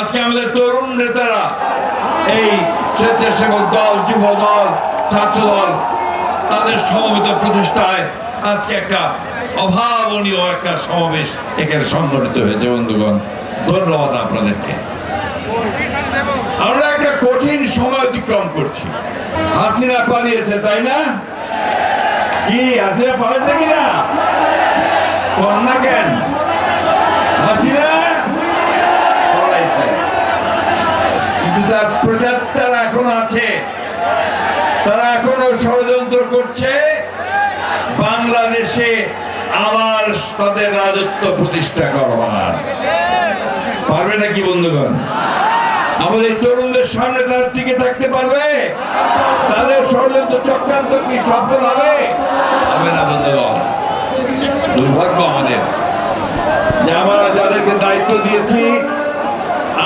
আজকে আমাদের তরুণ নেতারা এই স্বেচ্ছাসেবক দল, যুব দল, ছাত্র দল তাদের সমবেত প্রচেষ্টায় আজকে একটা অভাবনীয় একটা সমাবেশ এখানে সংগঠিত হয়েছে। বন্ধুগণ, ধন্যবাদ আপনাদেরকে। আমরা একটা কঠিন সময় অতিক্রম করছি। হাসিনা পালিয়েছে, তাই না? কি হাসিনা পালিয়েছে কিনা? কন্যা কেন হাসিনা পালাইছে, কিন্তু তার প্রজাতারা এখনো আছে। তারা এখনো ষড়যন্ত্র করছে বাংলাদেশে আবার তাদের রাজত্ব প্রতিষ্ঠা করবার। পারবে নাকি বন্ধুগণ? আমাদের তরুণদের সামনে তারা টিকে থাকতে পারবে? তাদের ষড়যন্ত্র চক্রান্ত কি সফল হবে? হবে না বন্ধুগণ। দুর্ভাগ্য আমাদের যে আমরা যাদেরকে দায়িত্ব দিয়েছি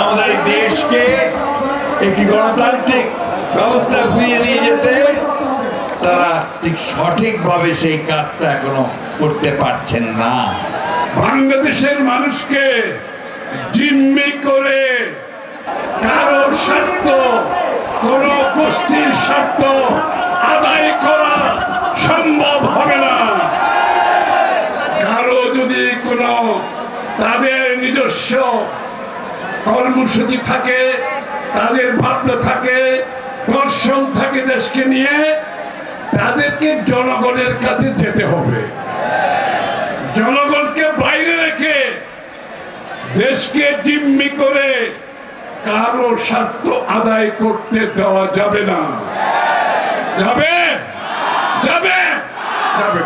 আমাদের এই দেশকে একটি গণতান্ত্রিক ব্যবস্থা ফিরিয়ে নিয়ে যেতে, তারা ঠিক সঠিকভাবে সেই কাজটা এখনো করতে পারছেন না। বাংলাদেশের মানুষকে জিম্মি করে কারো স্বার্থ, কোন গোষ্ঠীর স্বার্থ আদায় করা সম্ভব হবে না। কারো যদি কোনো তাদের নিজস্ব কর্মসূচি থাকে, তাদের ভাবনা থাকে, দর্শন থাকে দেশকে নিয়ে, তাদেরকে জনগণের কাছে যেতে হবে। জনগণকে বাইরে রেখে দেশকে জিম্মি করে কারো স্বার্থ আদায় করতে দেওয়া যাবে না। যাবে যাবে যাবে